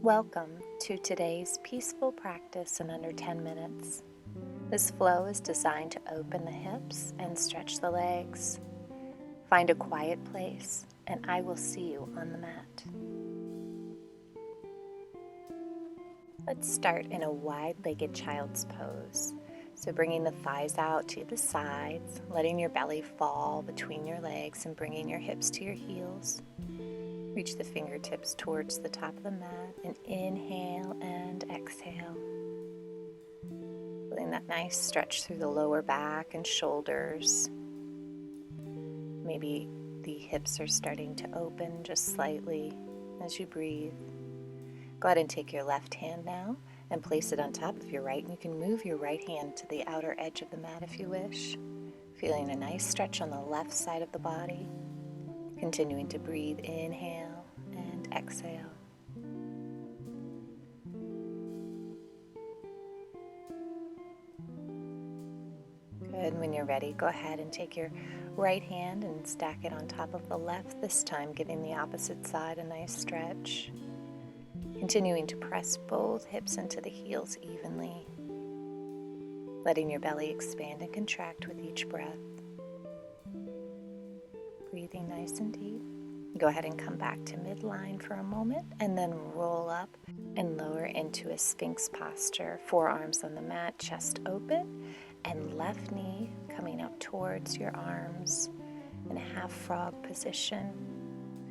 Welcome to today's peaceful practice in under 10 minutes. This flow is designed to open the hips and stretch the legs. Find a quiet place, and I will see you on the mat. Let's start in a wide-legged child's pose. So bringing the thighs out to the sides, letting your belly fall between your legs and bringing your hips to your heels. Reach the fingertips towards the top of the mat and inhale and exhale. Feeling that nice stretch through the lower back and shoulders. Maybe the hips are starting to open just slightly as you breathe. Go ahead and take your left hand now and place it on top of your right, and you can move your right hand to the outer edge of the mat if you wish. Feeling a nice stretch on the left side of the body. Continuing to breathe, inhale and exhale. Good. When you're ready, go ahead and take your right hand and stack it on top of the left, this time giving the opposite side a nice stretch. Continuing to press both hips into the heels evenly, letting your belly expand and contract with each breath. Breathing nice and deep. Go ahead and come back to midline for a moment and then roll up and lower into a Sphinx Posture. Forearms on the mat, chest open, and left knee coming up towards your arms in a half frog position.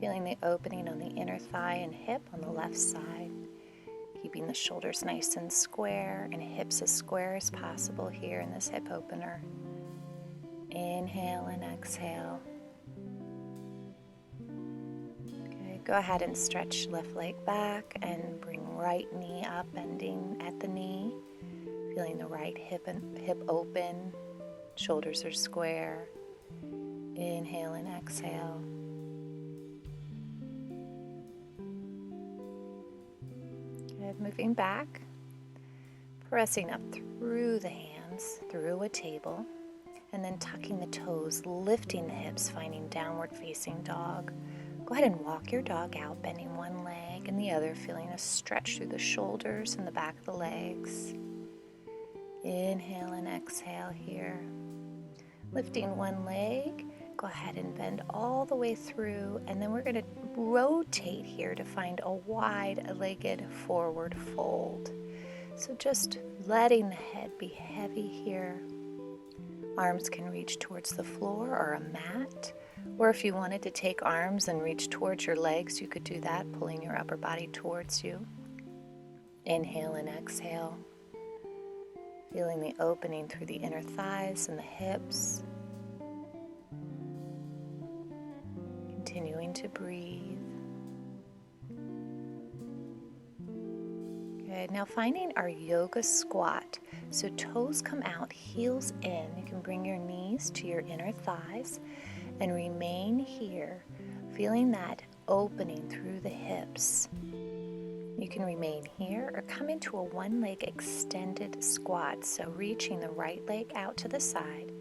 Feeling the opening on the inner thigh and hip on the left side. Keeping the shoulders nice and square and hips as square as possible here in this hip opener. Inhale and exhale. Go ahead and stretch left leg back and bring right knee up, bending at the knee. Feeling the right hip open, shoulders are square. Inhale and exhale. Good, moving back, pressing up through the hands, through a table, and then tucking the toes, lifting the hips, finding downward facing dog. Go ahead and walk your dog out, bending one leg and the other, feeling a stretch through the shoulders and the back of the legs. Inhale and exhale here. Lifting one leg, go ahead and bend all the way through, and then we're going to rotate here to find a wide-legged forward fold. So just letting the head be heavy here. Arms can reach towards the floor or a mat. Or if you wanted to take arms and reach towards your legs, you could do that, pulling your upper body towards you. Inhale and exhale. Feeling the opening through the inner thighs and the hips. Continuing to breathe. Good. Now finding our yoga squat. So toes come out, heels in. You can bring your knees to your inner thighs and remain here, feeling that opening through the hips. You can remain here or come into a one-leg extended squat, so reaching the right leg out to the side,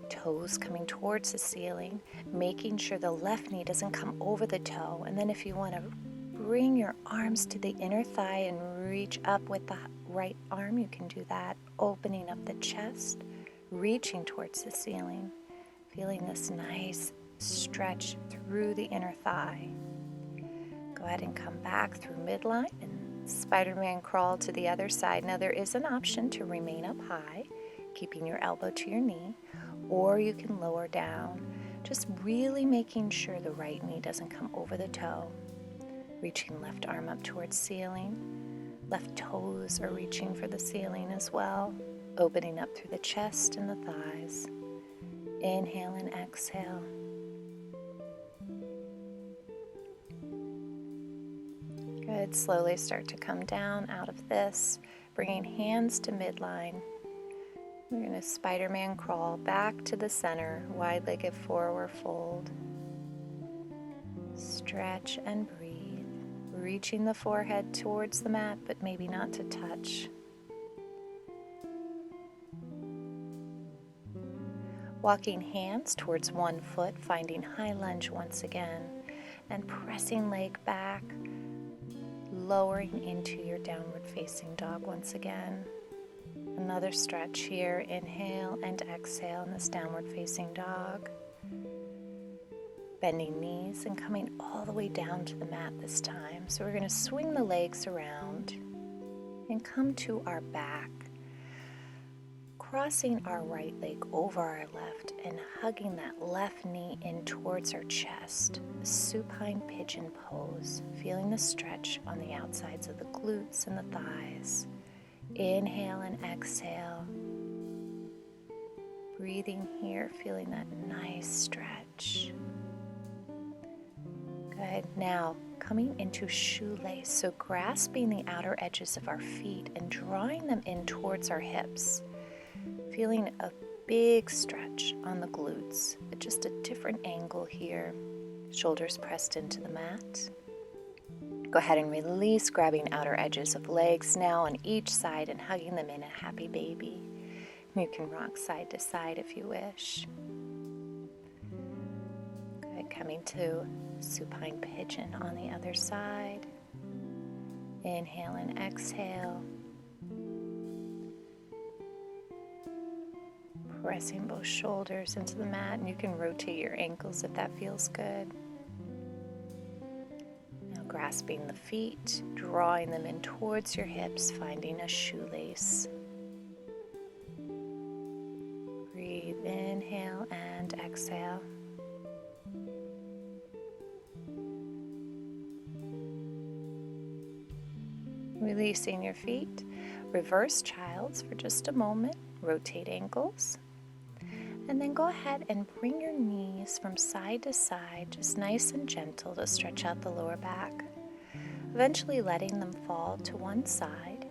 toes coming towards the ceiling, making sure the left knee doesn't come over the toe. And then if you want to bring your arms to the inner thigh and reach up with the right arm, you can do that, opening up the chest, reaching towards the ceiling. Feeling this nice stretch through the inner thigh. Go ahead and come back through midline and Spider-Man crawl to the other side. Now there is an option to remain up high, keeping your elbow to your knee, or you can lower down, just really making sure the right knee doesn't come over the toe. Reaching left arm up towards ceiling. Left toes are reaching for the ceiling as well, opening up through the chest and the thighs. Inhale and exhale. Good. Slowly start to come down out of this, bringing hands to midline. We're going to Spider-Man crawl back to the center, wide-legged forward fold. Stretch and breathe, reaching the forehead towards the mat, but maybe not to touch. Walking hands towards one foot, finding high lunge once again, and pressing leg back, lowering into your downward facing dog once again. Another stretch here. Inhale and exhale in this downward facing dog. Bending knees and coming all the way down to the mat this time. So we're going to swing the legs around and come to our back, crossing our right leg over our left and hugging that left knee in towards our chest. Supine Pigeon pose, feeling the stretch on the outsides of the glutes and the thighs. Inhale and exhale. Breathing here, feeling that nice stretch. Good. Now, coming into shoelace, so grasping the outer edges of our feet and drawing them in towards our hips. Feeling a big stretch on the glutes, at just a different angle here. Shoulders pressed into the mat. Go ahead and release, grabbing outer edges of legs now on each side and hugging them in a happy baby. You can rock side to side if you wish. Good. Coming to Supine Pigeon on the other side. Inhale and exhale. Pressing both shoulders into the mat, and you can rotate your ankles if that feels good. Now grasping the feet, drawing them in towards your hips, finding a shoelace. Breathe, inhale and exhale. Releasing your feet, reverse child's for just a moment, rotate ankles. And then go ahead and bring your knees from side to side, just nice and gentle to stretch out the lower back. Eventually letting them fall to one side,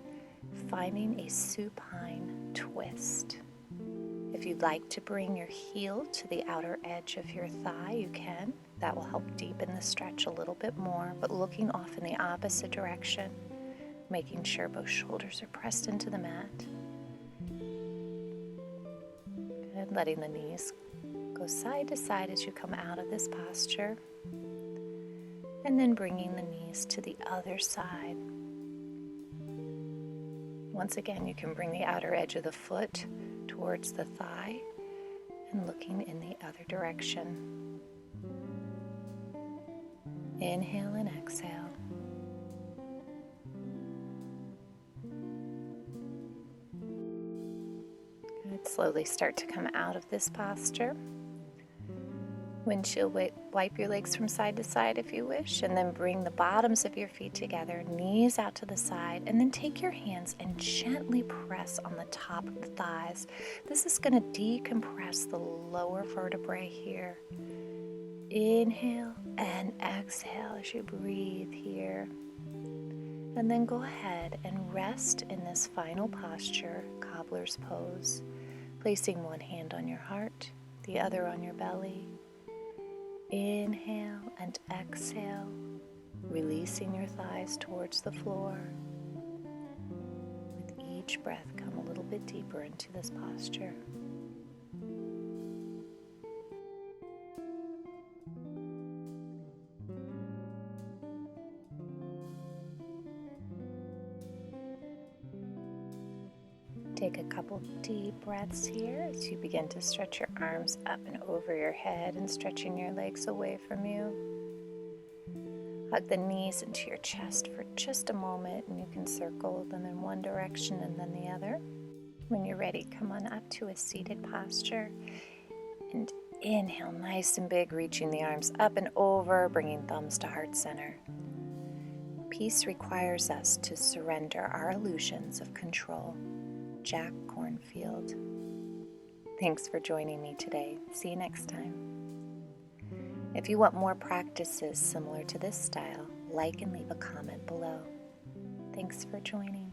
finding a supine twist. If you'd like to bring your heel to the outer edge of your thigh, you can. That will help deepen the stretch a little bit more, but looking off in the opposite direction, making sure both shoulders are pressed into the mat. Letting the knees go side to side as you come out of this posture, and then bringing the knees to the other side. Once again, you can bring the outer edge of the foot towards the thigh and looking in the other direction. Inhale and exhale. Slowly start to come out of this posture. Windshield wipe your legs from side to side if you wish, and then bring the bottoms of your feet together, knees out to the side, and then take your hands and gently press on the top of the thighs. This is going to decompress the lower vertebrae here. Inhale and exhale as you breathe here. And then go ahead and rest in this final posture, Cobbler's pose. Placing one hand on your heart, the other on your belly. Inhale and exhale, releasing your thighs towards the floor. With each breath, come a little bit deeper into this posture. Take a couple deep breaths here as you begin to stretch your arms up and over your head and stretching your legs away from you. Hug the knees into your chest for just a moment, and you can circle them in one direction and then the other. When you're ready, come on up to a seated posture and inhale nice and big, reaching the arms up and over, bringing thumbs to heart center. Peace requires us to surrender our illusions of control. Jack Kornfield. Thanks for joining me today. See you next time. If you want more practices similar to this style, like and leave a comment below. Thanks for joining.